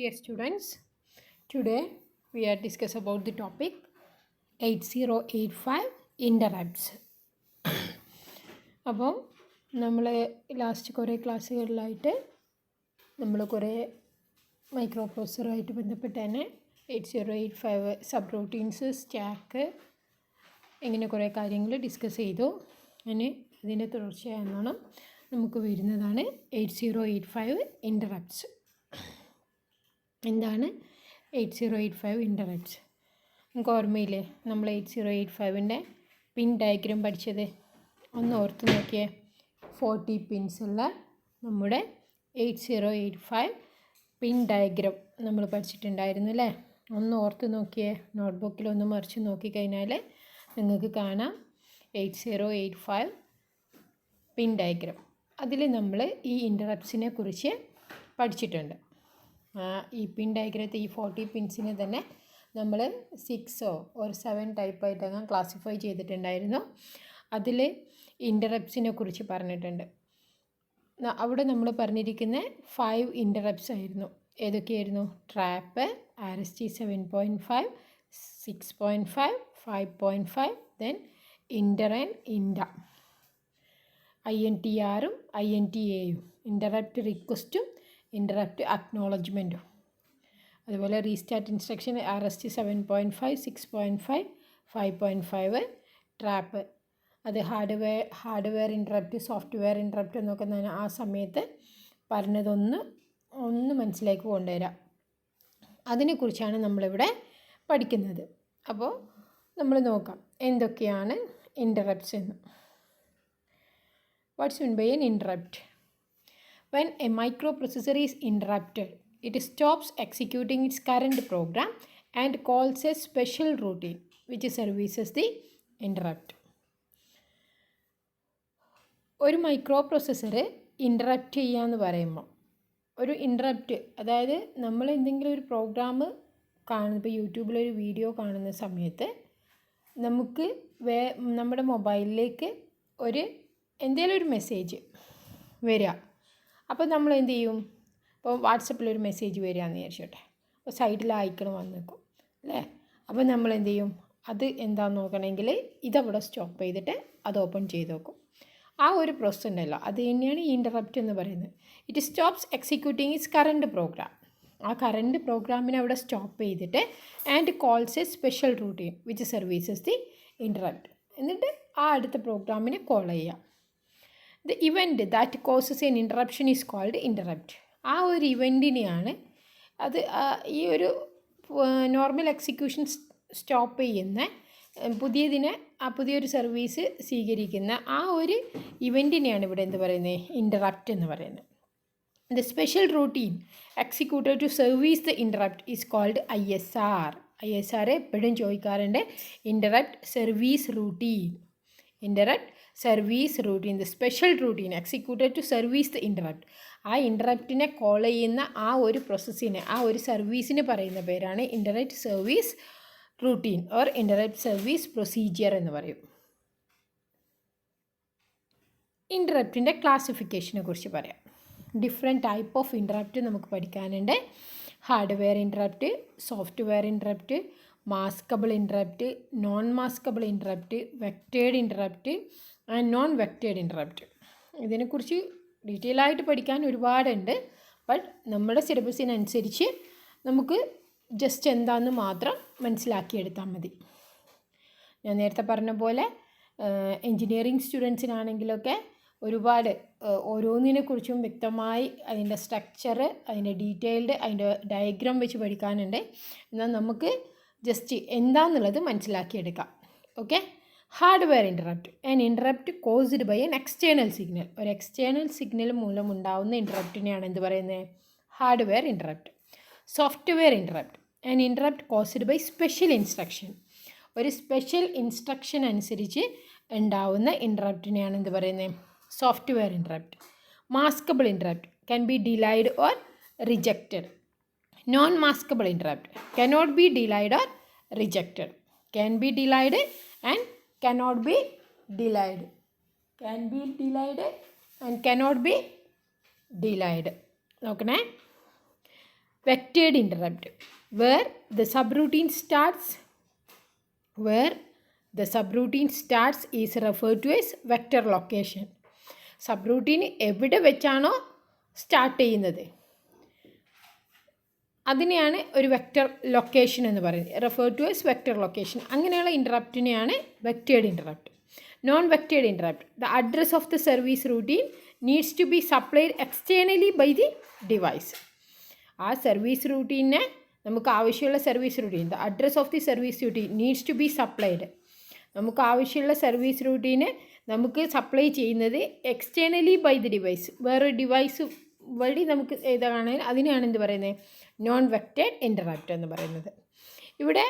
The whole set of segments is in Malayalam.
Dear students, today we are discuss about the topic 8085 interrupts. അപ്പോൾ നമ്മൾ ലാസ്റ്റ് കുറേ ക്ലാസ്സുകളിലായിട്ട് നമ്മൾ കുറേ മൈക്രോ പ്രോസസ്സറുമായിട്ട് ബന്ധപ്പെട്ട് തന്നെ 8085 സബ് റൂട്ടീൻസ് സ്റ്റാക്ക് ഇങ്ങനെ കുറേ കാര്യങ്ങൾ ഡിസ്കസ് ചെയ്തു. അങ്ങനെ ഇതിൻ്റെ തുടർച്ചയായെന്നോണം നമുക്ക് വരുന്നതാണ് 8085 ഇൻ്ററപ്റ്റ്സ്. എന്താണ് 8085 ഇൻ്ററപ്റ്റ്സ്? നമുക്ക് ഓർമ്മയില്ലേ നമ്മൾ 8085ൻ്റെ പിൻ ഡയഗ്രാം പഠിച്ചത്? ഒന്ന് ഓർത്ത് നോക്കിയേ. 40 പിൻസുള്ള നമ്മുടെ 8085 പിൻ ഡയഗ്രാം നമ്മൾ പഠിച്ചിട്ടുണ്ടായിരുന്നു അല്ലേ? ഒന്ന് ഓർത്ത് നോക്കിയേ. നോട്ട്ബുക്കിൽ ഒന്ന് മറിച്ച് നോക്കിക്കഴിഞ്ഞാൽ നിങ്ങൾക്ക് കാണാം 8085 പിൻ ഡയഗ്രാം. അതിൽ നമ്മൾ ഈ ഇൻ്ററപ്റ്റ്സിനെ കുറിച്ച് പഠിച്ചിട്ടുണ്ട്. ഈ പിൻ ഡയഗ്രത്തെ ഈ 40 പിൻസിനെ തന്നെ നമ്മൾ 6 or 7 ടൈപ്പായിട്ടങ്ങ് ക്ലാസിഫൈ ചെയ്തിട്ടുണ്ടായിരുന്നു. അതിൽ ഇൻ്ററപ്റ്റ്സിനെ കുറിച്ച് പറഞ്ഞിട്ടുണ്ട്. അവിടെ നമ്മൾ പറഞ്ഞിരിക്കുന്ന 5 ഇൻ്ററപ്റ്റ്സ് ആയിരുന്നു. ഏതൊക്കെയായിരുന്നു? Trap, RST 7.5, 6.5, 5.5, then inter and ഇൻഡ, INTRും INTAയും, ഇൻ്ററപ്റ്റ് റിക്വസ്റ്റും ഇൻ്ററപ്റ്റ് അക്നോളജ്മെൻറ്റും. അതുപോലെ റീസ്റ്റാർട്ട് ഇൻസ്ട്രക്ഷൻ RST 7.5, 6.5, 5.5. ട്രാപ്പ് അത് ഹാർഡ്വെയർ ഇൻ്ററപ്റ്റ്, സോഫ്റ്റ്വെയർ ഇൻ്ററപ്റ്റ് എന്നൊക്കെ ആ സമയത്ത് പറഞ്ഞതൊന്ന് മനസ്സിലേക്ക് കൊണ്ടുവരാം. അതിനെക്കുറിച്ചാണ് നമ്മളിവിടെ പഠിക്കുന്നത്. അപ്പോൾ നമ്മൾ നോക്കാം എന്തൊക്കെയാണ് ഇൻ്ററപ്റ്റ്സ് എന്ന്. What's mean by an interrupt? When a microprocessor is interrupted, it stops executing its current program and calls a special routine which services the interrupt. ഒരു മൈക്രോ പ്രോസസ്സർ ഇൻ്ററപ്റ്റ് ചെയ്യാന്ന് പറയുമ്പോൾ ഒരു ഇൻ്ററപ്റ്റ്, അതായത് നമ്മൾ എന്തെങ്കിലും ഒരു പ്രോഗ്രാം കാണുന്ന, ഇപ്പോൾ യൂട്യൂബിലൊരു വീഡിയോ കാണുന്ന സമയത്ത് നമുക്ക് നമ്മുടെ മൊബൈലിലേക്ക് എന്തെങ്കിലും ഒരു മെസ്സേജ് വരിക. അപ്പോൾ നമ്മൾ എന്ത് ചെയ്യും? ഇപ്പോൾ വാട്സപ്പിലൊരു മെസ്സേജ് വരികയെന്ന് വിചാരിച്ചോട്ടെ. അപ്പോൾ സൈഡിൽ ഐക്കൺ വന്ന് നിൽക്കും അല്ലേ? അപ്പോൾ നമ്മൾ എന്ത് ചെയ്യും? അത് എന്താണെന്ന് നോക്കണമെങ്കിൽ ഇതവിടെ സ്റ്റോപ്പ് ചെയ്തിട്ട് അത് ഓപ്പൺ ചെയ്ത് നോക്കും. ആ ഒരു പ്രോസസ്സ് ഉണ്ടല്ലോ, അത് തന്നെയാണ് ഈ ഇൻ്ററപ്റ്റ് എന്ന് പറയുന്നത്. It stops executing its current program. ആ കറണ്ട് പ്രോഗ്രാമിനെ അവിടെ സ്റ്റോപ്പ് ചെയ്തിട്ട് and calls a special routine which services the interrupt. എന്നിട്ട് ആ അടുത്ത പ്രോഗ്രാമിനെ കോൾ ചെയ്യാം. The event that causes an interruption is called interrupt. ആ ഒരു ഇവൻറ്റിനെയാണ് അത് ഈ ഒരു നോർമൽ എക്സിക്യൂഷൻ സ്റ്റോപ്പ് ചെയ്യുന്ന പുതിയൊരു സർവീസ് സ്വീകരിക്കുന്ന ആ ഒരു ഇവൻറ്റിനെയാണ് ഇവിടെ എന്ത് പറയുന്നത്? ഇൻ്ററപ്റ്റ് എന്ന് പറയുന്നത്. The special routine executed to service the interrupt is called ISR. ISR എപ്പോഴും ചോദിക്കാറുണ്ട്. Interrupt Service Routine. Interrupt Service Routine, the special routine executed to service the interrupt. ആ ഇൻ്ററപ്റ്റിനെ കോൾ ചെയ്യുന്ന ആ ഒരു പ്രോസസ്സിനെ, ആ ഒരു സർവീസിന് പറയുന്ന പേരാണ് interrupt service routine or interrupt service procedure എന്ന് പറയും. ഇൻ്ററപ്റ്റിൻ്റെ ക്ലാസിഫിക്കേഷനെ കുറിച്ച് പറയാം. ഡിഫറെൻറ്റ് ടൈപ്പ് ഓഫ് ഇൻ്ററപ്റ്റ് നമുക്ക് പഠിക്കാനുണ്ട്. Hardware interrupt, software interrupt, maskable interrupt, non maskable interrupt, vectored interrupt and non vectored interrupt. ഇതിനെക്കുറിച്ച് ഡീറ്റെയിൽ ആയിട്ട് പഠിക്കാൻ ഒരുപാടുണ്ട്. ബട്ട് നമ്മുടെ സിലബസിനനുസരിച്ച് നമുക്ക് ജസ്റ്റ് എന്താണെന്ന് മാത്രം മനസ്സിലാക്കിയെടുത്താൽ മതി. ഞാൻ നേരത്തെ പറഞ്ഞ പോലെ എൻജിനീയറിംഗ് സ്റ്റുഡൻസിനാണെങ്കിലൊക്കെ ഒരുപാട് ഓരോന്നിനെക്കുറിച്ചും വ്യക്തമായി അതിൻ്റെ സ്ട്രക്ചർ, അതിൻ്റെ ഡീറ്റെയിൽഡ്, അതിൻ്റെ ഡയഗ്രാം വെച്ച് പഠിക്കാനുണ്ട്. എന്നാൽ നമുക്ക് ജസ്റ്റ് എന്താണെന്നുള്ളത് മനസ്സിലാക്കിയെടുക്കാം. Okay. Hardware interrupt, an interrupt caused by an external signal. ഒരു എക്സ്റ്റേണൽ സിഗ്നൽ മൂലമുണ്ടാവുന്ന ഇൻ്ററപ്റ്റിനെയാണ് എന്ത് പറയുന്നത്? Hardware interrupt. Software interrupt, an interrupt caused by special instruction. ഒരു സ്പെഷ്യൽ ഇൻസ്ട്രക്ഷൻ അനുസരിച്ച് ഉണ്ടാവുന്ന ഇൻ്ററപ്റ്റിനെയാണ് എന്ത് പറയുന്നത്? Software interrupt. Maskable interrupt can be delayed or rejected. Non maskable interrupt cannot be delayed or rejected. Can be delayed and cannot be delayed. Can be delayed and cannot be delayed. നോക്കണേ. vectored interrupt, where the subroutine starts is referred to as vector location. Subroutine എവിടെ വെച്ചാണോ സ്റ്റാർട്ട് ചെയ്യുന്നത് അതിനെയാണ് ഒരു വെക്റ്റർ ലൊക്കേഷൻ എന്ന് പറയുന്നത്. Refer to as vector location. അങ്ങനെയുള്ള ഇൻറ്ററപ്റ്റിനെയാണ് vectored interrupt. Non vectored interrupt, the address of the service routine needs to be supplied externally by the device. ആ സർവീസ് റൂട്ടീനെ നമുക്ക് ആവശ്യമുള്ള service routine, the address of the service routine needs to be supplied. നമുക്ക് ആവശ്യമുള്ള സർവീസ് റൂട്ടീന് നമുക്ക് സപ്ലൈ ചെയ്യുന്നത് എക്സ്റ്റേണലി ബൈ ദി ഡിവൈസ്, വേറൊരു ഡിവൈസ് വഴി നമുക്ക് ഏതാണെങ്കിൽ അതിനെയാണ് എന്ത് പറയുന്നത്, നോൺ വെക്റ്റേഡ് ഇൻറ്ററപ്റ്റ് എന്ന് പറയുന്നത്. ഇവിടെ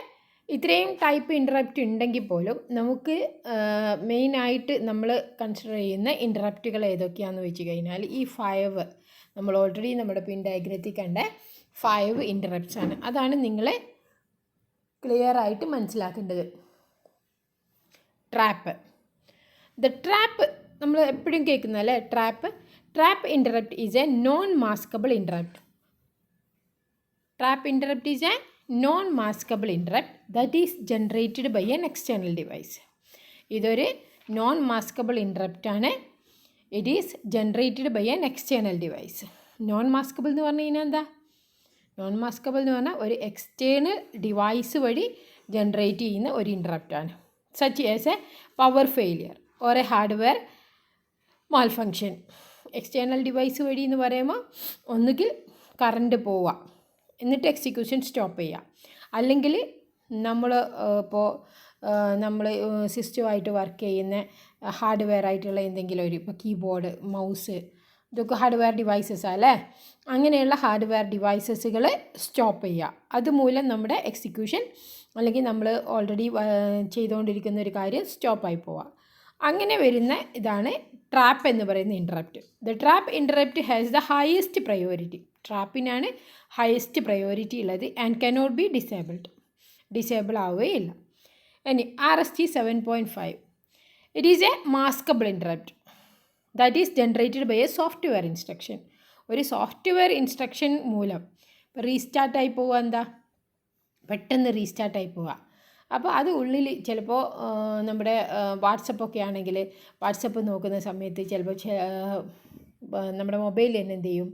ഇത്രയും ടൈപ്പ് ഇൻറ്ററപ്റ്റ് ഉണ്ടെങ്കിൽ പോലും നമുക്ക് മെയിനായിട്ട് നമ്മൾ കൺസിഡർ ചെയ്യുന്ന ഇൻറ്ററപ്റ്റുകൾ ഏതൊക്കെയാണെന്ന് വെച്ച് കഴിഞ്ഞാൽ ഈ 5 നമ്മൾ ഓൾറെഡി നമ്മുടെ പിൻ ഡയഗ്രത്തിൽ കണ്ട 5 ഇൻറ്ററപ്റ്റ്സ് ആണ്. അതാണ് നിങ്ങൾ ക്ലിയർ ആയിട്ട് മനസ്സിലാക്കേണ്ടത്. ട്രാപ്പ്, ദ ട്രാപ്പ് നമ്മൾ എപ്പോഴും കേൾക്കുന്നതല്ലേ trap interrupt is a non maskable interrupt. Trap interrupt is a non maskable interrupt that is generated by an external device. ഇതൊരു നോൺ മാസ്കബിൾ ഇൻറ്ററപ്റ്റ് ആണ്. It is generated by an external device. Non maskable എന്ന് പറഞ്ഞു കഴിഞ്ഞാൽ എന്താ? നോൺ മാസ്കബിൾ എന്ന് പറഞ്ഞാൽ ഒരു എക്സ്റ്റേണൽ ഡിവൈസ് വഴി ജനറേറ്റ് ചെയ്യുന്ന ഒരു ഇൻറ്ററപ്റ്റാണ്. Such as a power failure or a hardware malfunction. External device വഴി എന്ന് പറയുമ്പോൾ ഒന്നുകിൽ കറണ്ട് പോവുക, എന്നിട്ട് എക്സിക്യൂഷൻ സ്റ്റോപ്പ് ചെയ്യുക, അല്ലെങ്കിൽ നമ്മൾ നമ്മൾ സിസ്റ്റമായിട്ട് വർക്ക് ചെയ്യുന്ന ഹാർഡ്വെയർ ആയിട്ടുള്ള എന്തെങ്കിലും ഒരു ഇപ്പോൾ കീബോർഡ്, മൗസ്, ഇതൊക്കെ ഹാർഡ്വെയർ ഡിവൈസസ് അല്ലേ. അങ്ങനെയുള്ള ഹാർഡ്വെയർ ഡിവൈസസുകൾ സ്റ്റോപ്പ് ചെയ്യുക. അതുമൂലം നമ്മുടെ എക്സിക്യൂഷൻ അല്ലെങ്കിൽ നമ്മൾ ഓൾറെഡി ചെയ്തുകൊണ്ടിരിക്കുന്ന ഒരു കാര്യം സ്റ്റോപ്പായി പോവുക. അങ്ങനെ വരുന്ന ഇതാണ് ട്രാപ്പ് എന്ന് പറയുന്ന interrupt. The trap interrupt has the highest priority. ട്രാപ്പിനാണ് ഹയസ്റ്റ് പ്രയോറിറ്റി ഉള്ളത് ആൻഡ് കനോട്ട് ബി ഡിസേബിൾ ആവുകയില്ല. ഇനി RST 7.5, it is a maskable interrupt that is generated by a software instruction. ഒരു സോഫ്റ്റ്വെയർ ഇൻസ്ട്രക്ഷൻ മൂലം ഇപ്പോൾ റീസ്റ്റാർട്ടായി പോവുക, എന്താ പെട്ടെന്ന് റീസ്റ്റാർട്ടായി പോവുക. അപ്പോൾ അത് ഉള്ളിൽ ചിലപ്പോൾ നമ്മുടെ വാട്സപ്പൊക്കെ ആണെങ്കിൽ വാട്സപ്പ് നോക്കുന്ന സമയത്ത് ചിലപ്പോൾ നമ്മുടെ മൊബൈൽ തന്നെ എന്ത് ചെയ്യും,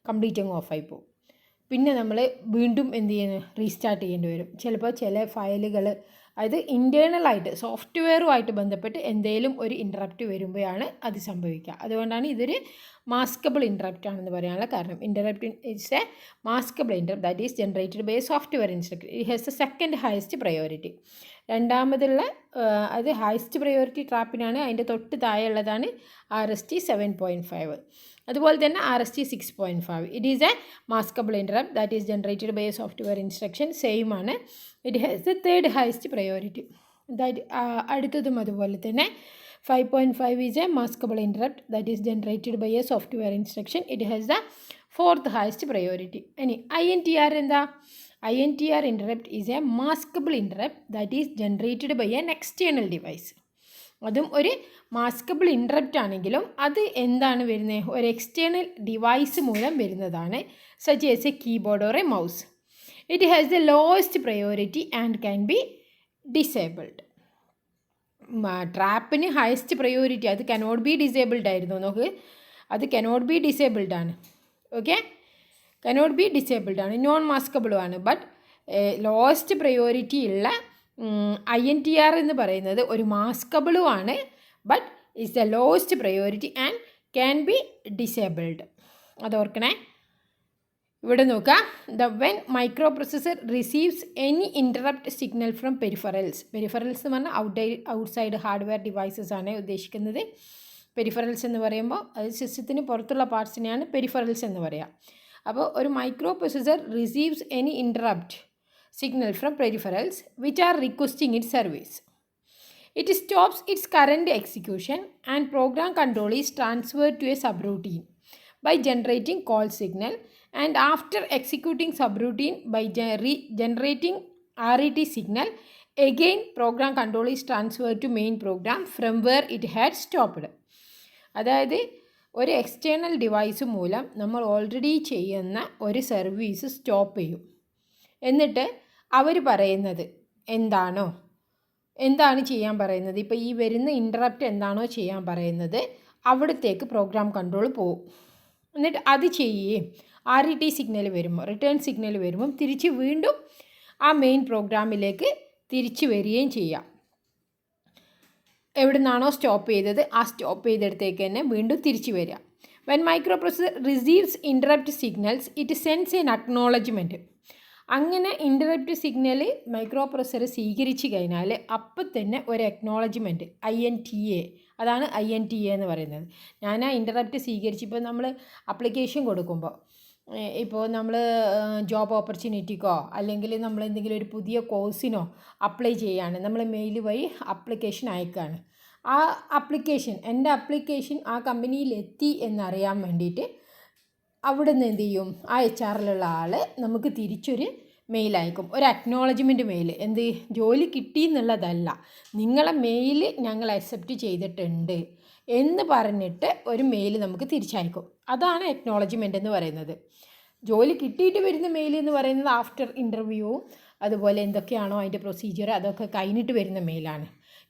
കംപ്ലീറ്റ് അങ്ങ് ഓഫായി പോകും. പിന്നെ നമ്മൾ വീണ്ടും എന്ത് ചെയ്യുന്നു, റീസ്റ്റാർട്ട് ചെയ്യേണ്ടി വരും. ചിലപ്പോൾ ചില ഫയലുകൾ അത് ഇൻറ്റേർണലായിട്ട് സോഫ്റ്റ്വെയറുമായിട്ട് ബന്ധപ്പെട്ട് എന്തെങ്കിലും ഒരു ഇൻറ്ററപ്റ്റ് വരുമ്പോഴാണ് അത് സംഭവിക്കുക. അതുകൊണ്ടാണ് ഇതൊരു മാസ്കബിൾ ഇൻറ്ററപ്റ്റ് ആണെന്ന് പറയാനുള്ള കാരണം. Interrupt it's a maskable interrupt that is generated by a software instructor. It has a second highest priority. രണ്ടാമതുള്ള അത് ഹയസ്റ്റ് പ്രയോറിറ്റി ട്രാപ്പിനാണ്. അതിൻ്റെ തൊട്ട് താഴെയുള്ളതാണ് RST 7.5. അതുപോലെ തന്നെ RST 6.5. It is a maskable interrupt that is generated by a software instruction. Same ആണ്. It has the third highest priority. അടുത്തതും അതുപോലെ തന്നെ 5.5 is a maskable interrupt that is generated by a software instruction. It has the fourth highest priority. ഇനി INTR എന്താ? INTR interrupt is a maskable interrupt that is generated by an external device. അതും ഒരു മാസ്കബിൾ ഇൻറ്ററപ്റ്റ് ആണെങ്കിലും അത് എന്താണ് വരുന്നത്, ഒരു എക്സ്റ്റേണൽ ഡിവൈസ് മൂലം വരുന്നതാണ്. Such as a keyboard or a mouse. It has the lowest priority and can be disabled. ട്രാപ്പിന് ഹയസ്റ്റ് പ്രയോറിറ്റി, അത് കനോട്ട് ബി ഡിസേബിൾഡ് ആയിരുന്നു. നോക്ക്, അത് കനോട്ട് ബി ഡിസേബിൾഡ് ആണ്. ഓക്കെ, കനോട്ട് ബി ഡിസേബിൾഡ് ആണ്, നോൺ മാസ്കബിളും ആണ്. ബട്ട് ലോവസ്റ്റ് പ്രയോറിറ്റി ഉള്ള INTR എന്ന് പറയുന്നത് ഒരു മാസ്കബിളും ആണ്. But it's the lowest priority and can be disabled. അതോർക്കണേ. ഇവിടെ നോക്കാം. When microprocessor receives any interrupt signal from peripherals. Peripherals എന്ന് പറഞ്ഞാൽ ഔട്ട്സൈഡ് ഹാർഡ്വെയർ ഡിവൈസസ് ആണ് ഉദ്ദേശിക്കുന്നത്. പെരിഫറൽസ് എന്ന് പറയുമ്പോൾ അത് സിസ്റ്റത്തിന് പുറത്തുള്ള പാർട്സിനെയാണ് പെരിഫറൽസ് എന്ന് പറയുക. അപ്പോൾ ഒരു micro processor receives any interrupt signal from peripherals which are requesting its service. It stops its current execution and program control is transferred to a subroutine by generating call signal, and after executing subroutine by generating RET signal, again program control is transferred to main program from where it had stopped. അതായത് ഒരു എക്സ്റ്റേണൽ ഡിവൈസ് മൂലം നമ്മൾ ഓൾറെഡി ചെയ്യുന്ന ഒരു സർവീസ് സ്റ്റോപ്പ് ചെയ്യും. എന്നിട്ട് അവർ പറയുന്നത് എന്താണ് ചെയ്യാൻ പറയുന്നത്, ഇപ്പോൾ ഈ വരുന്ന ഇൻറ്ററപ്റ്റ് എന്താണോ ചെയ്യാൻ പറയുന്നത് അവിടത്തേക്ക് പ്രോഗ്രാം കൺട്രോൾ പോകും. എന്നിട്ട് അത് ചെയ്യുകയും RET സിഗ്നൽ വരുമ്പോൾ, റിട്ടേൺ സിഗ്നൽ വരുമ്പം തിരിച്ച് വീണ്ടും ആ മെയിൻ പ്രോഗ്രാമിലേക്ക് തിരിച്ച് വരികയും ചെയ്യാം. എവിടെ നിന്നാണോ സ്റ്റോപ്പ് ചെയ്തത് ആ സ്റ്റോപ്പ് ചെയ്തെടുത്തേക്ക് തന്നെ വീണ്ടും തിരിച്ച് വരിക. When microprocessor receives interrupt signals it sends an acknowledgement. അങ്ങനെ ഇൻറ്ററപ്റ്റ് സിഗ്നൽ മൈക്രോ പ്രോസസ്സർ സ്വീകരിച്ച് കഴിഞ്ഞാൽ അപ്പം തന്നെ ഒരു അക്നോളജ്മെൻറ്റ് INTA, അതാണ് INTA എന്ന് പറയുന്നത്. ഞാൻ ആ ഇൻറ്ററപ്റ്റ് സ്വീകരിച്ചിപ്പോൾ നമ്മൾ അപ്ലിക്കേഷൻ കൊടുക്കുമ്പോൾ, ഇപ്പോൾ നമ്മൾ ജോബ് ഓപ്പർച്യൂണിറ്റിക്കോ അല്ലെങ്കിൽ നമ്മൾ എന്തെങ്കിലും ഒരു പുതിയ കോഴ്സിനോ അപ്ലൈ ചെയ്യുകയാണ്, നമ്മൾ മെയിൽ വഴി അപ്ലിക്കേഷൻ അയക്കുകയാണ്. ആ അപ്ലിക്കേഷൻ, എൻ്റെ അപ്ലിക്കേഷൻ ആ കമ്പനിയിൽ എത്തി എന്നറിയാൻ വേണ്ടിയിട്ട് അവിടെ നിന്ന് എന്ത് ചെയ്യും, ആ HR ആൾ നമുക്ക് തിരിച്ചൊരു മെയിൽ അയക്കും, ഒരു അക്നോളജ്മെൻറ്റ് മെയിൽ. എന്ത്, ജോലി കിട്ടി എന്നുള്ളതല്ല, നിങ്ങളെ മെയിൽ ഞങ്ങൾ അക്സെപ്റ്റ് ചെയ്തിട്ടുണ്ട് എന്ന് പറഞ്ഞിട്ട് ഒരു മെയിൽ നമുക്ക് തിരിച്ചയക്കും. അതാണ് അക്നോളജ്മെൻ്റ് എന്ന് പറയുന്നത്. ജോലി കിട്ടിയിട്ട് വരുന്ന മെയിൽ എന്ന് പറയുന്നത് ആഫ്റ്റർ ഇൻ്റർവ്യൂവും അതുപോലെ എന്തൊക്കെയാണോ അതിൻ്റെ പ്രൊസീജിയർ അതൊക്കെ കഴിഞ്ഞിട്ട് വരുന്ന മെയിലാണ്.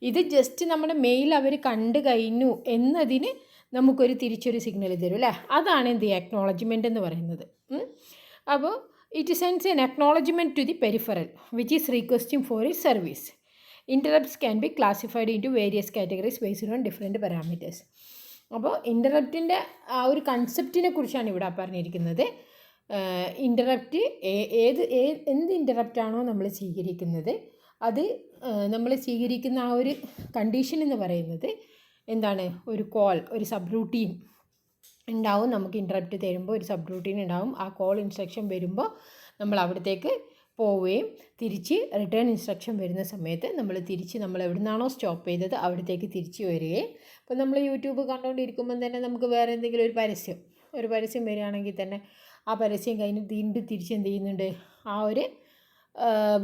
ഇത് ജസ്റ്റ് നമ്മുടെ മെയിൽ അവർ കണ്ടു കഴിഞ്ഞു എന്നതിന് നമുക്കൊരു തിരിച്ചൊരു സിഗ്നൽ തരും അല്ലേ, അതാണ് എന്ത് അക്നോളജ്മെൻ്റ് എന്ന് പറയുന്നത്. അപ്പോൾ it sends an acknowledgement to the peripheral which is requesting for a service. Interrupts can be classified into various categories based on different parameters. അപ്പോൾ ഇൻറ്ററപ്റ്റിൻ്റെ ആ ഒരു കൺസെപ്റ്റിനെ കുറിച്ചാണ് ഇവിടെ പറഞ്ഞിരിക്കുന്നത്. ഇൻറ്ററപ്റ്റ് എന്ത് ഇൻറ്ററപ്റ്റാണോ നമ്മൾ സ്വീകരിക്കുന്നത് അത് നമ്മൾ സ്വീകരിക്കുന്ന ആ ഒരു കണ്ടീഷൻ എന്ന് പറയുന്നത് എന്താണ്, ഒരു കോൾ, ഒരു സബ് റൂട്ടീൻ ഉണ്ടാവും. നമുക്ക് ഇൻറ്ററപ്റ്റ് തരുമ്പോൾ ഒരു സബ് റൂട്ടീൻ ഉണ്ടാവും. ആ കോൾ ഇൻസ്ട്രക്ഷൻ വരുമ്പോൾ നമ്മൾ അവിടത്തേക്ക് പോവുകയും തിരിച്ച് റിട്ടേൺ ഇൻസ്ട്രക്ഷൻ വരുന്ന സമയത്ത് നമ്മൾ എവിടെ നിന്നാണോ സ്റ്റോപ്പ് ചെയ്തത് അവിടത്തേക്ക് തിരിച്ച് വരികയും. ഇപ്പോൾ നമ്മൾ യൂട്യൂബ് കണ്ടുകൊണ്ടിരിക്കുമ്പം തന്നെ നമുക്ക് വേറെ എന്തെങ്കിലും ഒരു പരസ്യം വരികയാണെങ്കിൽ തന്നെ ആ പരസ്യം കഴിഞ്ഞ് വീണ്ടും തിരിച്ച് എന്ത് ചെയ്യുന്നുണ്ട്, ആ ഒരു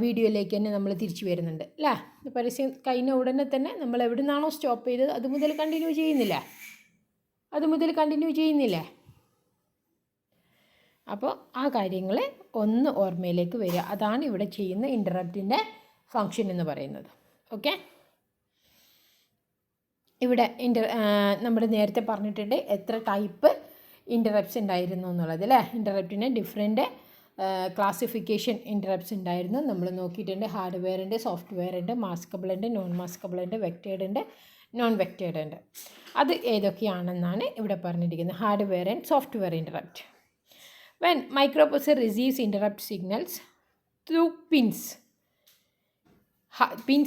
വീഡിയോയിലേക്ക് തന്നെ നമ്മൾ തിരിച്ചു വരുന്നുണ്ട് അല്ലേ. പരസ്യം കഴിഞ്ഞ ഉടനെ തന്നെ നമ്മൾ എവിടെ നിന്നാണോ സ്റ്റോപ്പ് ചെയ്തത് അത് മുതൽ കണ്ടിന്യൂ ചെയ്യുന്നില്ലേ. അപ്പോൾ ആ കാര്യങ്ങൾ ഒന്ന് ഓർമ്മയിലേക്ക് വരിക. അതാണ് ഇവിടെ ചെയ്യുന്ന ഇൻറ്ററപ്റ്റിൻ്റെ ഫങ്ഷൻ എന്ന് പറയുന്നത്. ഓക്കെ, ഇവിടെ നമ്മൾ നേരത്തെ പറഞ്ഞിട്ടുണ്ട് എത്ര ടൈപ്പ് ഇൻറ്ററപ്റ്റ്സ് ഉണ്ടായിരുന്നു എന്നുള്ളത് അല്ലേ. ഇൻറ്ററപ്റ്റിന് ഡിഫറെൻറ്റ് ക്ലാസിഫിക്കേഷൻ ഇൻറ്ററപ്റ്റ്സ് ഉണ്ടായിരുന്നു. നമ്മൾ നോക്കിയിട്ടുണ്ട്. ഹാർഡ്വെയർ ഉണ്ട്, സോഫ്റ്റ്വെയർ ഉണ്ട്, മാസ്കബിൾ ഉണ്ട്, നോൺ മാസ്കബിൾ ഉണ്ട്, വെക്റ്റേഡ് ഉണ്ട്, നോൺ വെക്റ്റേഡ് ഉണ്ട്. അത് ഏതൊക്കെയാണെന്നാണ് ഇവിടെ പറഞ്ഞിരിക്കുന്നത്. Hardware and software interrupt. When microprocessor receives interrupt signals through pins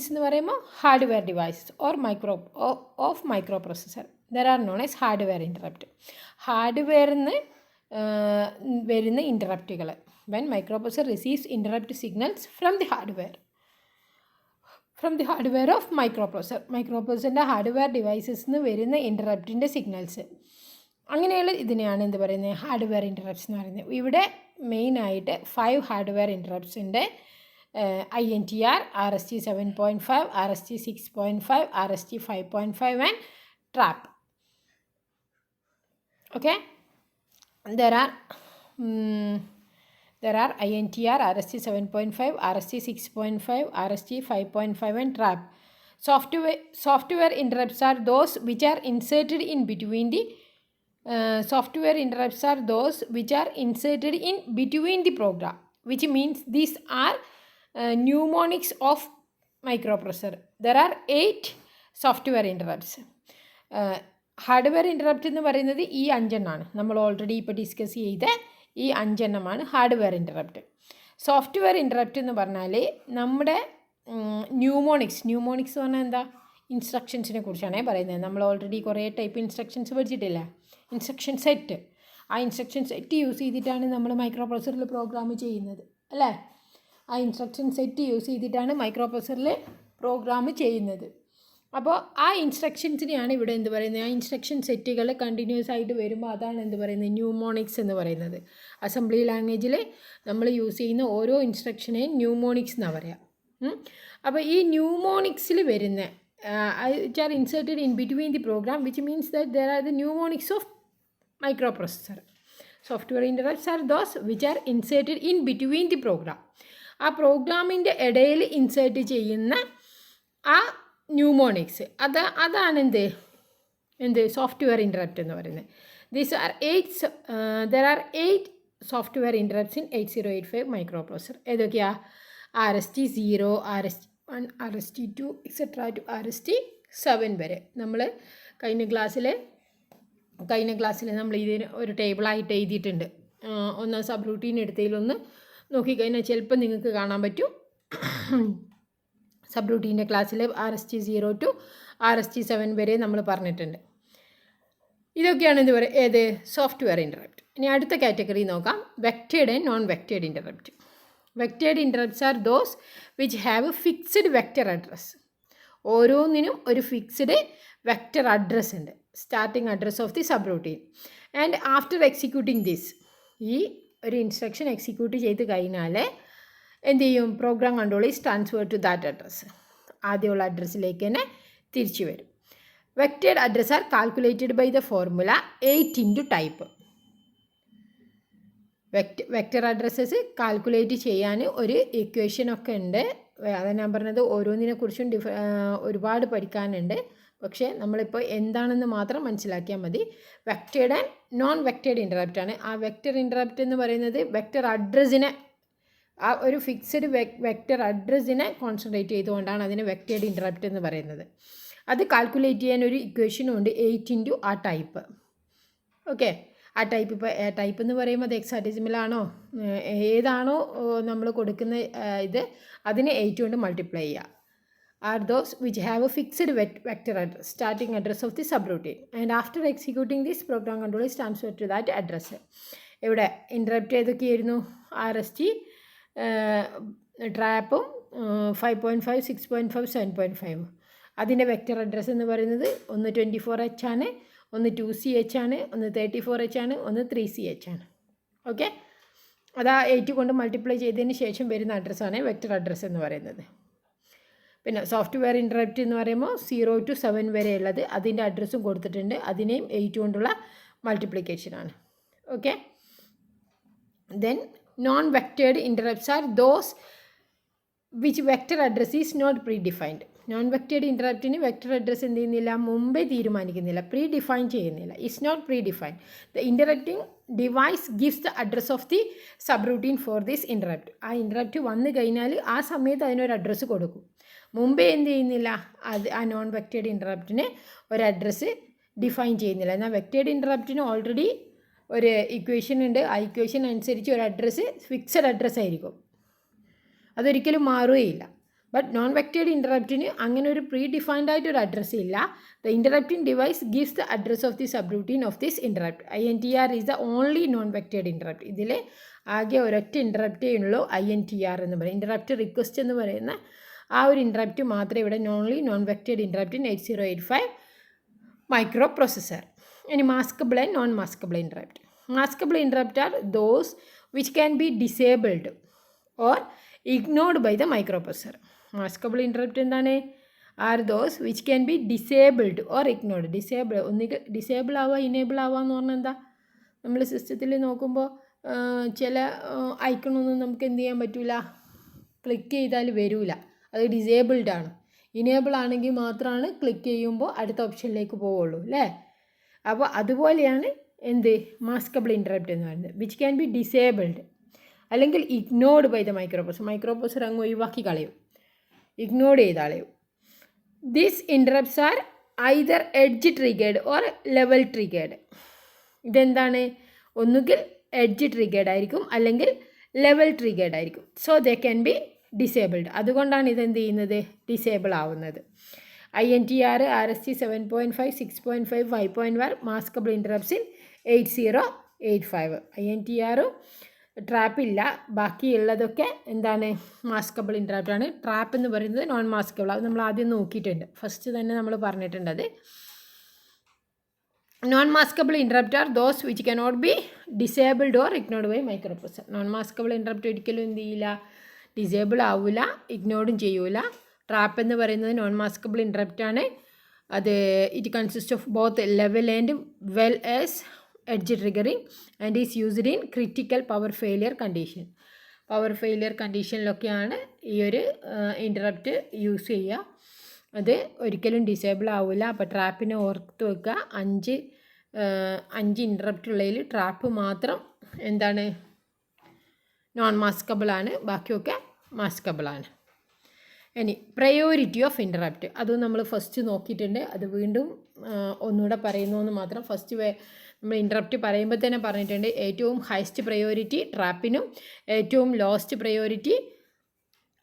എന്ന് പറയുമ്പോൾ hardware devices or microprocessor there are known as hardware interrupt. ഹാർഡ്വെയറിന്ന് വരുന്ന ഇൻറ്ററപ്റ്റുകൾ. When microprocessor receives interrupt signals from the hardware of മൈക്രോപ്രൊസസ്സറിൻ്റെ ഹാർഡ്വെയർ ഡിവൈസസിന് വരുന്ന ഇൻറ്ററപ്റ്റിൻ്റെ സിഗ്നൽസ്, അങ്ങനെയുള്ള ഇതിനെയാണ് എന്ത് പറയുന്നത്, ഹാർഡ്വെയർ ഇൻറ്ററപ്റ്റ്സ് എന്ന് പറയുന്നത്. ഇവിടെ മെയിനായിട്ട് 5 ഹാർഡ്വെയർ ഇൻറ്ററപ്റ്റ്സ് ഉണ്ട്. INTR, RST 7.5, RST 6.5, RST 5.5 and TRAP. Okay, there are INTR, RST 7.5, RST 6.5, RST 5.5 and TRAP. Software interrupts are those which are inserted in between the program, which means these are mnemonics of microprocessor. There are 8 software interrupts. Hardware interrupt എന്ന് പറയുന്നത് ഈ 5 എണ്ണമാണ്. നമ്മൾ ഓൾറെഡി ഇപ്പോൾ ഡിസ്കസ് ചെയ്ത ഈ 5 എണ്ണമാണ് ഹാർഡ്വെയർ ഇൻറ്ററപ്റ്റ്. സോഫ്റ്റ്വെയർ ഇൻറ്ററപ്റ്റ് എന്ന് പറഞ്ഞാൽ നമ്മുടെ ന്യൂമോണിക്സ് എന്ന് പറഞ്ഞാൽ എന്താ, ഇൻസ്ട്രക്ഷൻസിനെ കുറിച്ചാണ് പറയുന്നത്. നമ്മൾ ഓൾറെഡി കുറേ ടൈപ്പ് ഇൻസ്ട്രക്ഷൻസ് പഠിച്ചിട്ടില്ല, ഇൻസ്ട്രക്ഷൻ സെറ്റ്. ആ ഇൻസ്ട്രക്ഷൻ സെറ്റ് യൂസ് ചെയ്തിട്ടാണ് നമ്മൾ മൈക്രോ പ്രോസസ്സറിൽ പ്രോഗ്രാം ചെയ്യുന്നത് അല്ലേ. ആ ഇൻസ്ട്രക്ഷൻ സെറ്റ് യൂസ് ചെയ്തിട്ടാണ് മൈക്രോ പ്രോസസ്സറിൽ പ്രോഗ്രാം ചെയ്യുന്നത്. അപ്പോൾ ആ ഇൻസ്ട്രക്ഷൻസിനെയാണ് ഇവിടെ എന്ത് പറയുന്നത്, ആ ഇൻസ്ട്രക്ഷൻ സെറ്റുകൾ കണ്ടിന്യൂസ് ആയിട്ട് വരുമ്പോൾ അതാണ് എന്ത് പറയുന്നത്, ന്യൂമോണിക്സ് എന്ന് പറയുന്നത്. അസംബ്ലി ലാംഗ്വേജിൽ നമ്മൾ യൂസ് ചെയ്യുന്ന ഓരോ ഇൻസ്ട്രക്ഷനെയും ന്യൂമോണിക്സ് എന്നാണ് പറയുക. അപ്പോൾ ഈ ന്യൂമോണിക്സിൽ വരുന്ന which are inserted in between the program, which means that there are the mnemonics of microprocessor. Software interrupts are those which are inserted in between the program. ആ പ്രോഗ്രാമിൻ്റെ ഇടയിൽ ഇൻസേർട്ട് ചെയ്യുന്ന ആ ന്യൂമോണിക്സ് അതാണ് എന്ത് സോഫ്റ്റ്വെയർ ഇൻറ്ററപ്റ്റ് എന്ന് പറയുന്നത്. There are 8 software interrupts in 8085 microprocessor. ഏതൊക്കെയാ? RST0, RST1, RST2 etcetera to RST7 വരെ. നമ്മൾ കഴിഞ്ഞ ക്ലാസ്സിൽ നമ്മൾ ഇതിന് ഒരു ടേബിളായിട്ട് എഴുതിയിട്ടുണ്ട്. ഒന്ന് സബ് റൂട്ടീൻ എടുത്തതിലൊന്ന് നോക്കിക്കഴിഞ്ഞാൽ ചിലപ്പോൾ നിങ്ങൾക്ക് കാണാൻ പറ്റും. സബ് റൂട്ടീൻ്റെ ക്ലാസ്സിൽ RST0 ടു RST7 വരെ നമ്മൾ പറഞ്ഞിട്ടുണ്ട്. ഇതൊക്കെയാണ് ഏത് സോഫ്റ്റ്വെയർ ഇൻറ്ററപ്റ്റ്. ഇനി അടുത്ത കാറ്റഗറി നോക്കാം, vectored and non vectored interrupt. Vectored interrupts are those which have fixed vector address. ഓരോന്നിനും ഒരു ഫിക്സ്ഡ് വെക്റ്റർ അഡ്രസ്സ് ഉണ്ട്, starting address of the subroutine. And after executing this, ഈ ഒരു ഇൻസ്ട്രക്ഷൻ എക്സിക്യൂട്ട് ചെയ്ത് കഴിഞ്ഞാൽ എന്ത് ചെയ്യും? Program control is transfer to that address. ആദ്യമുള്ള അഡ്രസ്സിലേക്ക് തന്നെ തിരിച്ചു വരും. Vectored address are calculated by the formula 8 into type. Vector addresses calculate ചെയ്യാൻ ഒരു ഇക്വേഷനൊക്കെ ഉണ്ട്. അത് ഞാൻ പറഞ്ഞത് ഓരോന്നിനെക്കുറിച്ചും ഒരുപാട് പഠിക്കാനുണ്ട്. പക്ഷേ നമ്മളിപ്പോൾ എന്താണെന്ന് മാത്രം മനസ്സിലാക്കിയാൽ മതി. വെക്റ്റേഡ് ആൻഡ് നോൺ വെക്റ്റേഡ് ഇൻറ്ററപ്റ്റ് ആണ്. ആ വെക്റ്റർ ഇൻറ്ററപ്റ്റ് എന്ന് പറയുന്നത് വെക്റ്റർ അഡ്രസ്സിനെ, ആ ഒരു ഫിക്സഡ് വെക്റ്റർ അഡ്രസ്സിനെ കോൺസെൻട്രേറ്റ് ചെയ്തുകൊണ്ടാണ് അതിന് വെക്റ്റേഡ് ഇൻറ്ററപ്റ്റ് എന്ന് പറയുന്നത്. അത് കാൽക്കുലേറ്റ് ചെയ്യാൻ ഒരു ഇക്വേഷനും ഉണ്ട്, 8 into ആ ടൈപ്പ്. ഓക്കെ, ആ ടൈപ്പ് ഇപ്പോൾ ടൈപ്പ് എന്ന് പറയുമ്പോൾ അത് ഹെക്സാഡെസിമലാണോ ഏതാണോ നമ്മൾ കൊടുക്കുന്ന ഇത്, അതിനെ 8 കൊണ്ട് മൾട്ടിപ്ലൈ ചെയ്യുക. Are those which have a fixed vector address, starting address of the subroutine. And after executing this program control is transfer to that address. ഇവിടെ ഇൻറ്ററപ്റ്റ് ഏതൊക്കെയായിരുന്നു? RST, ട്രാപ്പും 5.5, 6.5, 7.5. അതിൻ്റെ വെക്റ്റർ അഡ്രസ്സ് എന്ന് പറയുന്നത് ഒന്ന് 24H ആണ്, ഒന്ന് 2CH ആണ്, ഒന്ന് 34H ആണ്, ഒന്ന് 3CH ആണ്. ഓക്കെ, അത് ആ 8 കൊണ്ട് മൾട്ടിപ്ലൈ ചെയ്തതിന് ശേഷം വരുന്ന അഡ്രസ്സാണ് വെക്റ്റർ അഡ്രസ്സ് എന്ന് പറയുന്നത്. പിന്നെ സോഫ്റ്റ്വെയർ ഇൻറ്ററപ്റ്റ് എന്ന് പറയുമ്പോൾ 0 to 7 വരെ ഉള്ളത്, അതിൻ്റെ അഡ്രസ്സും കൊടുത്തിട്ടുണ്ട്. അതിനെയും 8 കൊണ്ടുള്ള മൾട്ടിപ്ലിക്കേഷനാണ്. Okay, then non vectored interrupts are those which vector address is not predefined. Non vectored ഇൻറ്ററപ്റ്റിന് വെക്റ്റർ അഡ്രസ് എന്ത് ചെയ്യുന്നില്ല? മുമ്പേ തീരുമാനിക്കുന്നില്ല, പ്രീ ഡിഫൈൻ ചെയ്യുന്നില്ല. It's not predefine. The interrupting device gives the address of the subroutine for this interrupt. ആ ഇൻറ്ററപ്റ്റ് വന്നു കഴിഞ്ഞാൽ ആ സമയത്ത് അതിനൊരു അഡ്രസ്സ് കൊടുക്കും. മുമ്പേ എന്ത് ചെയ്യുന്നില്ല? ആ നോൺ വെക്റ്റേഡ് ഇൻറ്ററപ്റ്റിന് ഒരു അഡ്രസ്സ് ഡിഫൈൻ ചെയ്യുന്നില്ല. എന്നാൽ വെക്റ്റേഡ് ഇൻറ്ററപ്റ്റിന് ഓൾറെഡി ഒരു ഇക്വേഷൻ ഉണ്ട്. ആ ഇക്വേഷൻ അനുസരിച്ച് ഒരു അഡ്രസ്സ് ഫിക്സഡ് അഡ്രസ്സ് ആയിരിക്കും, അതൊരിക്കലും മാറുകയില്ല. ബട്ട് നോൺ വെക്റ്റേഡ് ഇൻറ്ററപ്റ്റിന് അങ്ങനെ ഒരു പ്രീ ഡിഫൈൻഡ് ആയിട്ട് ഒരു അഡ്രസ്സ് ഇല്ല. The interrupting device gives the address of the subroutine of this interrupt. INTR is the only non vectored interrupt. ഇതിൽ ആകെ ഒരൊറ്റ ഇൻറ്ററപ്റ്റേ ഉള്ളൂ, INTR എന്ന് പറയും. ഇൻറ്ററപ്റ്റ് റിക്വസ്റ്റ് എന്ന് പറയുന്ന ആ ഒരു ഇൻറ്ററപ്റ്റ് മാത്രമേ ഇവിടെ only non vectored interrupt in 8085 microprocessor. ഇനി maskable and non maskable interrupt. Maskable interrupt are those which can be disabled or ignored by the microprocessor. Maskable interrupt എന്താണ്? Are those which can be disabled or ignored. ഒന്നുകിൽ ഡിസേബിൾ ആവുക, ഇനേബിൾ ആവുക എന്ന് പറഞ്ഞാൽ എന്താ? നമ്മൾ സിസ്റ്റത്തിൽ നോക്കുമ്പോൾ ചില ഐക്കണൊന്നും നമുക്ക് എന്ത് ചെയ്യാൻ പറ്റില്ല, ക്ലിക്ക് ചെയ്താൽ വരില്ല, അത് ഡിസേബിൾഡ് ആണ്. ഇനേബിൾ ആണെങ്കിൽ മാത്രമാണ് ക്ലിക്ക് ചെയ്യുമ്പോൾ അടുത്ത ഓപ്ഷനിലേക്ക് പോവുള്ളൂ അല്ലേ? അപ്പോൾ അതുപോലെയാണ് എന്ത് മാസ്കബിൾ ഇൻറ്ററപ്റ്റ് എന്ന് പറയുന്നത്. വിച്ച് ക്യാൻ ബി ഡിസേബിൾഡ് അല്ലെങ്കിൽ ഇഗ്നോർഡ് ബൈ ദ മൈക്രോപ്രൊസസ്സർ അങ്ങ് ഒഴിവാക്കി കളയും, ഇഗ്നോർഡ് ചെയ്ത് കളയും. These interrupts are either edge triggered or level triggered. ഇതെന്താണ്? ഒന്നുകിൽ എഡ്ജ് ട്രിഗേർഡ് ആയിരിക്കും അല്ലെങ്കിൽ ലെവൽ ട്രിഗേർഡ് ആയിരിക്കും. So they can be disabled. അതുകൊണ്ടാണ് ഇതെന്ത് ചെയ്യുന്നത്? ഡിസേബിൾ ആവുന്നത്. INTR, RST 7.5, 6.5, 5.1 maskable interrupts in 8085. INTR ട്രാപ്പില്ല, ബാക്കിയുള്ളതൊക്കെ എന്താണ്? മാസ്കബിൾ ഇൻറ്ററപ്റ്റ് ആണ്. ട്രാപ്പ് എന്ന് പറയുന്നത് നോൺ മാസ്കബിൾ, അത് നമ്മൾ ആദ്യം നോക്കിയിട്ടുണ്ട്, ഫസ്റ്റ് തന്നെ നമ്മൾ പറഞ്ഞിട്ടുണ്ട്. അത് non maskable interrupt are those which cannot be disabled or ignored by microprocessor. Non maskable interrupt ഒരിക്കലും എന്ത് ചെയ്യില്ല, ഡിസേബിൾ ആവില്ല, ഇഗ്നോർഡും ചെയ്യൂല. ട്രാപ്പ് എന്ന് പറയുന്നത് നോൺ മാസ്കബിൾ ഇൻറ്ററപ്റ്റ് ആണ്. അത് it consist of both level and well as edge triggering and is used in critical power failure condition. Power failure കണ്ടീഷനിലൊക്കെയാണ് ഈ ഒരു ഇൻറ്ററപ്റ്റ് യൂസ് ചെയ്യുക. അത് ഒരിക്കലും ഡിസേബിൾ ആവില്ല. അപ്പോൾ ട്രാപ്പിനെ ഓർത്ത് വെക്കുക. അഞ്ച് ഇൻറ്ററപ്റ്റ് ഉള്ളതിൽ ട്രാപ്പ് മാത്രം എന്താണ് നോൺ മാസ്കബിളാണ്, ബാക്കിയൊക്കെ മാസ്കബിളാണ്. ഇനി പ്രയോറിറ്റി ഓഫ് ഇൻറ്ററപ്റ്റ് അതും നമ്മൾ ഫസ്റ്റ് നോക്കിയിട്ടുണ്ട്. അത് വീണ്ടും ഒന്നുകൂടെ പറയുന്നു എന്ന് മാത്രം. ഫസ്റ്റ് നമ്മൾ ഇൻറ്ററപ്റ്റ് പറയുമ്പോൾ തന്നെ പറഞ്ഞിട്ടുണ്ട്, ഏറ്റവും ഹയസ്റ്റ് പ്രയോറിറ്റി ട്രാപ്പിനും ഏറ്റവും ലോസ്റ്റ് പ്രയോറിറ്റി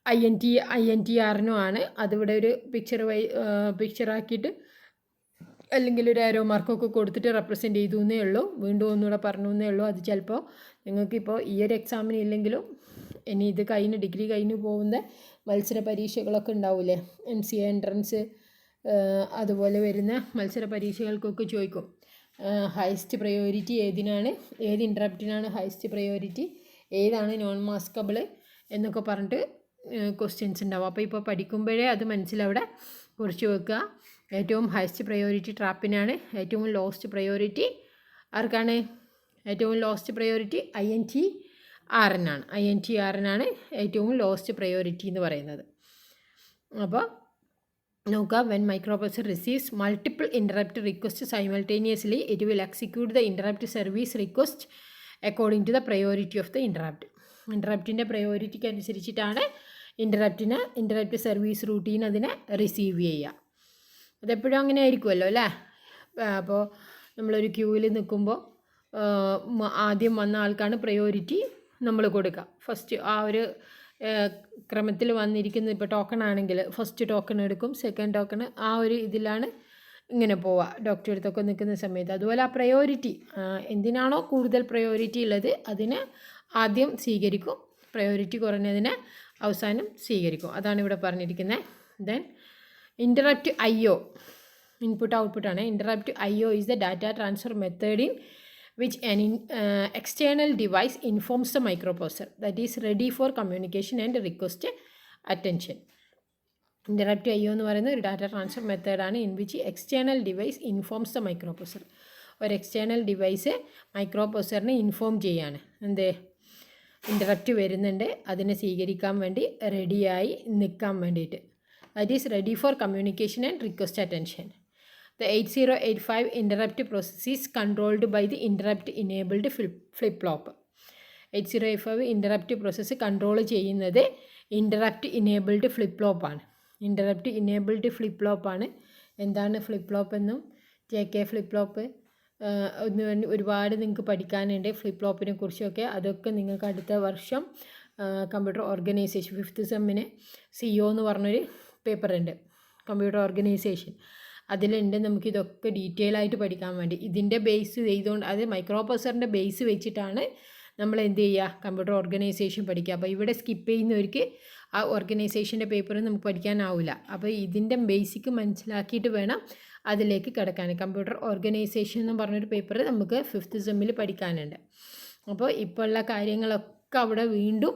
INTR ആണ്. അതിവിടെ ഒരു പിക്ചറാക്കിയിട്ട് അല്ലെങ്കിൽ ഒരു ആരോ മാർക്കൊക്കെ കൊടുത്തിട്ട് റെപ്രസെൻറ്റ് ചെയ്തു എന്നേ ഉള്ളൂ. വീണ്ടും ഒന്നുകൂടെ പറഞ്ഞു എന്നേ ഉള്ളൂ. അത് ചിലപ്പോൾ നിങ്ങൾക്കിപ്പോൾ ഈ ഒരു എക്സാമിന് ഇല്ലെങ്കിലും ഇനി ഇത് കഴിഞ്ഞ് ഡിഗ്രി കഴിഞ്ഞ് പോകുന്ന മത്സര പരീക്ഷകളൊക്കെ ഉണ്ടാവില്ലേ, MCA എൻട്രൻസ് അതുപോലെ വരുന്ന മത്സര പരീക്ഷകൾക്കൊക്കെ ചോദിക്കും ഹയസ്റ്റ് പ്രയോറിറ്റി ഏതിനാണ്, ഏത് ഇൻറ്ററപ്റ്റിനാണ് ഹയസ്റ്റ് പ്രയോറിറ്റി, ഏതാണ് നോൺ മാസ്കബിൾ എന്നൊക്കെ പറഞ്ഞിട്ട് ക്വസ്റ്റ്യൻസ് ഉണ്ടാവും. അപ്പോൾ ഇപ്പോൾ പഠിക്കുമ്പോഴേ അത് മനസ്സിലവിടെ കുറിച്ച് വെക്കുക. ഏറ്റവും ഹയസ്റ്റ് പ്രയോറിറ്റി ട്രാപ്പിനാണ്, ഏറ്റവും ലോസ്റ്റ് പ്രയോറിറ്റി ആർക്കാണ്, ഏറ്റവും ലോസ്റ്റ് പ്രയോറിറ്റി INTR നാണ് ഏറ്റവും ലോസ്റ്റ് പ്രയോറിറ്റി എന്ന് പറയുന്നത്. അപ്പോൾ നോക്കുക, when microprocessor receives multiple interrupt request simultaneously it will execute the interrupt service request according to the priority of the interrupt. ഇൻറ്ററപ്റ്റിൻ്റെ പ്രയോറിറ്റിക്ക് അനുസരിച്ചിട്ടാണ് ഇൻറ്ററപ്റ്റ് സർവീസ് റൂട്ടീൻ അതിനെ റിസീവ് ചെയ്യുക. അതെപ്പോഴും അങ്ങനെ ആയിരിക്കുമല്ലോ അല്ലേ. അപ്പോൾ നമ്മളൊരു ക്യൂവിൽ നിൽക്കുമ്പോൾ ആദ്യം വന്ന ആൾക്കാണ് പ്രയോറിറ്റി നമ്മൾ കൊടുക്കുക. ഫസ്റ്റ് ആ ഒരു ക്രമത്തിൽ വന്നിരിക്കുന്നത്, ഇപ്പോൾ ടോക്കൺ ആണെങ്കിൽ ഫസ്റ്റ് ടോക്കൺ എടുക്കും, സെക്കൻഡ് ടോക്കൺ, ആ ഒരു ഇതിലാണ് ഇങ്ങനെ പോവുക ഡോക്ടറെ അടുത്തൊക്കെ നിൽക്കുന്ന സമയത്ത്. അതുപോലെ ആ പ്രയോറിറ്റി എന്തിനാണോ കൂടുതൽ പ്രയോറിറ്റി ഉള്ളത് അതിനെ ആദ്യം സ്വീകരിക്കും, പ്രയോറിറ്റി കുറഞ്ഞതിനെ അവസാനം സ്വീകരിക്കും. അതാണ് ഇവിടെ പറഞ്ഞിരിക്കുന്നത്. ദെൻ ഇൻറ്ററപ്റ്റ് IO ഇൻപുട്ട് ഔട്ട്പുട്ടാണ്. Interrupt IO is the data transfer method in which an external device informs the microprocessor that is ready for communication and request attention. Interrupt IO എന്ന് പറയുന്നത് ഒരു ഡാറ്റ ട്രാൻസ്ഫർ മെത്തേഡാണ് in which external device informs the microprocessor. ഒരു എക്സ്റ്റേണൽ ഡിവൈസ് മൈക്രോപ്രൊസസറിനെ ഇൻഫോം ചെയ്യാണ്, എന്തേ ഇൻറ്ററപ്റ്റ് വരുന്നുണ്ട്, അതിനെ സ്വീകരിക്കാൻ വേണ്ടി റെഡിയായി നിൽക്കാൻ വേണ്ടിയിട്ട്. That is ready for communication and request attention. The 8085 interrupt process is controlled by the interrupt enabled flip-flop. 8085 interrupt process control ചെയ്യുന്നത് interrupt enabled flip-flop ആണ്. interrupt enabled flip-flop ആണ്. എന്താണ് flip-flop എന്നും JK flip-flop ഒരുപാട് നിങ്ങൾക്ക് പഠിക്കാനുണ്ട് ഫ്ലിപ്പ്-ഫ്ലോപ്പിനെ കുറിച്ചൊക്കെ. അതൊക്കെ നിങ്ങൾക്ക് അടുത്ത വർഷം കമ്പ്യൂട്ടർ ഓർഗനൈസേഷൻ 5th സെമ്മിന് CO എന്ന് പറഞ്ഞൊരു പേപ്പറുണ്ട്, കമ്പ്യൂട്ടർ ഓർഗനൈസേഷൻ. അതിലുണ്ട് നമുക്കിതൊക്കെ ഡീറ്റെയിൽ ആയിട്ട് പഠിക്കാൻ വേണ്ടി. ഇതിൻ്റെ ബേസ് ചെയ്തുകൊണ്ട്, അത് മൈക്രോപ്രൊസസറിൻ്റെ ബേസ് വെച്ചിട്ടാണ് നമ്മൾ എന്ത് ചെയ്യുക, കമ്പ്യൂട്ടർ ഓർഗനൈസേഷൻ പഠിക്കുക. അപ്പോൾ ഇവിടെ സ്കിപ്പ് ചെയ്യുന്നവർക്ക് ആ ഓർഗനൈസേഷൻ്റെ പേപ്പർ നമുക്ക് പഠിക്കാനാവില്ല. അപ്പോൾ ഇതിൻ്റെ ബേസിക്ക് മനസ്സിലാക്കിയിട്ട് വേണം അതിലേക്ക് കിടക്കാൻ. കമ്പ്യൂട്ടർ ഓർഗനൈസേഷൻ എന്ന് പറഞ്ഞൊരു പേപ്പർ നമുക്ക് 5th സെമ്മിൽ പഠിക്കാനുണ്ട്. അപ്പോൾ ഇപ്പോൾ ഉള്ള കാര്യങ്ങളൊക്കെ അവിടെ വീണ്ടും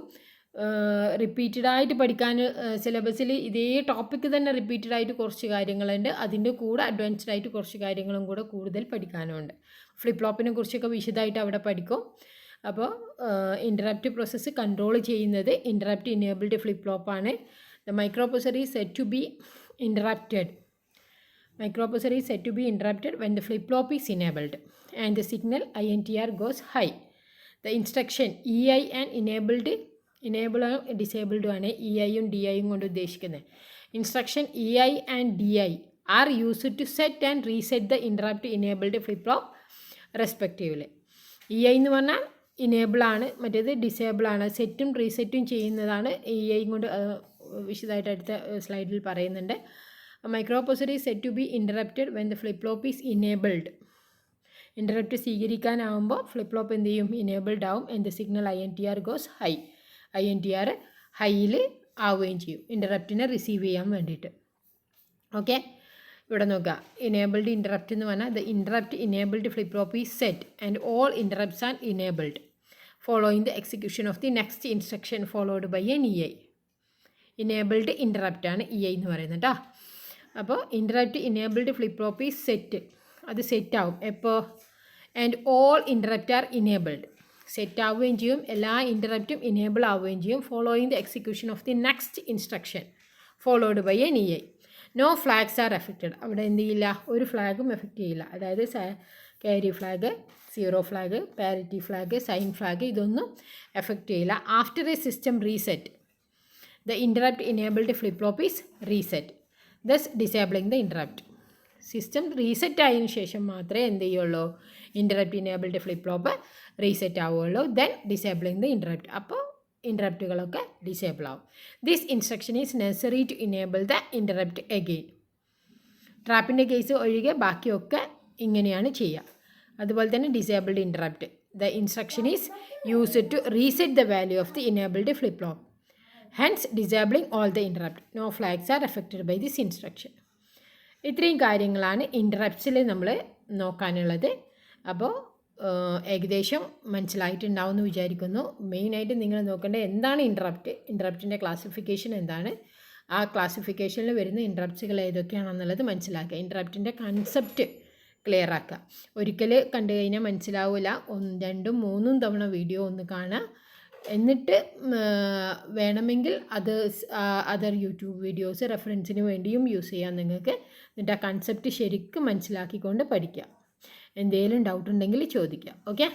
റിപ്പീറ്റഡായിട്ട് പഠിക്കാൻ സിലബസിൽ ഇതേ ടോപ്പിക്ക് തന്നെ റിപ്പീറ്റഡായിട്ട് കുറച്ച് കാര്യങ്ങളുണ്ട്. അതിൻ്റെ കൂടെ അഡ്വാൻസ്ഡ് ആയിട്ട് കുറച്ച് കാര്യങ്ങളും കൂടെ കൂടുതൽ പഠിക്കാനുമുണ്ട്. ഫ്ലിപ്പ്-ഫ്ലോപ്പിനെ കുറിച്ചൊക്കെ വിശദമായിട്ട് അവിടെ പഠിക്കും. അപ്പോൾ ഇൻറ്ററപ്റ്റ് പ്രോസസ്സ് കൺട്രോൾ ചെയ്യുന്നത് ഇൻറ്ററപ്റ്റ് ഇനേബിൾഡ് ഫ്ലിപ്പ്-ഫ്ലോപ്പാണ്. The microprocessor is set to be interrupted. Microprocessor is said to be interrupted when the flip-flop is enabled and the signal INTR goes high. The instruction EI and enable disabled ആണ് EIയും DIയും കൊണ്ട് ഉദ്ദേശിക്കുന്നത്. Instruction EI and DI are used to set and reset the interrupt enabled flip flop respectively. EI എന്ന് പറഞ്ഞാൽ ഇനേബിൾ ആണ്, മറ്റേത് ഡിസേബിൾ ആണ്. സെറ്റും റീസെറ്റും ചെയ്യുന്നതാണ് EI കൊണ്ട് വിശദമായിട്ട് അടുത്ത സ്ലൈഡിൽ പറയുന്നുണ്ട്. Microprocessor is set to be interrupted when the flip flop is enabled. Interrupt സ്വീകരിക്കാനാവുമ്പോൾ ഫ്ലിപ്പ്-ഫ്ലോപ്പ് എന്ത് ചെയ്യും, ഇനേബിൾഡ് ആവും. And the signal INTR goes high. INTR ഹൈയിൽ ആവുകയും ചെയ്യും ഇൻറ്ററപ്റ്റിനെ റിസീവ് ചെയ്യാൻ വേണ്ടിയിട്ട്. ഓക്കെ, ഇവിടെ നോക്കുക. ഇനേബിൾഡ് ഇൻറ്ററപ്റ്റ് എന്ന് പറഞ്ഞാൽ the interrupt enabled flip flop is set and all interrupts are enabled following the execution of the next instruction followed by an EI. Enabled ഇൻറ്ററപ്റ്റാണ് EI എന്ന് പറയുന്നത് കേട്ടോ. അപ്പോൾ interrupt enabled flip flop is set, അത് സെറ്റ് ആവും എപ്പോൾ, and all interrupt are enabled. Set ആവുകയും ചെയ്യും, എല്ലാ ഇൻറ്ററപ്റ്റും ഇനേബിൾ ആവുകയും ചെയ്യും. Following the execution of the next instruction followed by an EI. No flags are affected. അവിടെ എന്ത് ചെയ്യില്ല, ഒരു ഫ്ലാഗും എഫക്റ്റ് ചെയ്യില്ല. അതായത് carry flag, zero flag, parity flag, sign flag ഇതൊന്നും എഫക്റ്റ് ചെയ്യില്ല. After a system reset the interrupt enabled flip flop is reset, thus disabling the interrupt. System reset ആയതിനു ശേഷം മാത്രമേ എന്ത് ചെയ്യുള്ളൂ, interrupt enabled flip flop reset ആവുകയുള്ളൂ. Then disabling the interrupt. അപ്പോൾ ഇൻറ്ററപ്റ്റുകളൊക്കെ ഡിസേബിൾ ആവും. This instruction is necessary to enable the interrupt again. ട്രാപ്പിൻ്റെ കേസ് ഒഴികെ ബാക്കിയൊക്കെ ഇങ്ങനെയാണ് ചെയ്യുക. അതുപോലെ തന്നെ disabled interrupt, the instruction is used to reset the value of the enabled flip flop, hence disabling all the interrupt. No flags are affected by this instruction. ഇത്രയും കാര്യങ്ങളാണ് ഇൻറ്ററപ്റ്റ്സിൽ നമ്മൾ നോക്കാനുള്ളത്. അപ്പോൾ ഏകദേശം മനസ്സിലായിട്ടുണ്ടാവും എന്ന് വിചാരിക്കുന്നു. മെയിനായിട്ട് നിങ്ങൾ നോക്കേണ്ടത് എന്താണ് ഇൻറ്ററപ്റ്റ്, ഇൻറ്ററപ്റ്റിൻ്റെ ക്ലാസിഫിക്കേഷൻ എന്താണ്, ആ ക്ലാസിഫിക്കേഷനിൽ വരുന്ന ഇൻറ്ററപ്റ്റ്സുകൾ ഏതൊക്കെയാണെന്നുള്ളത് മനസ്സിലാക്കുക. ഇൻറ്ററപ്റ്റിൻ്റെ കൺസെപ്റ്റ് ക്ലിയർ ആക്കുക. ഒരിക്കൽ കണ്ടു കഴിഞ്ഞാൽ മനസ്സിലാവില്ല, 1, 2, 3 തവണ വീഡിയോ ഒന്ന് കാണുക. എന്നിട്ട് വേണമെങ്കിൽ അതർ യൂട്യൂബ് വീഡിയോസ് റെഫറൻസിന് വേണ്ടിയും യൂസ് ചെയ്യാം നിങ്ങൾക്ക്. എന്നിട്ട് ആ കൺസെപ്റ്റ് ശരിക്കും മനസ്സിലാക്കിക്കൊണ്ട് പഠിക്കുക. എന്തെങ്കിലും ഡൗട്ട് ഉണ്ടെങ്കിൽ ചോദിക്കുക. ഓക്കെ.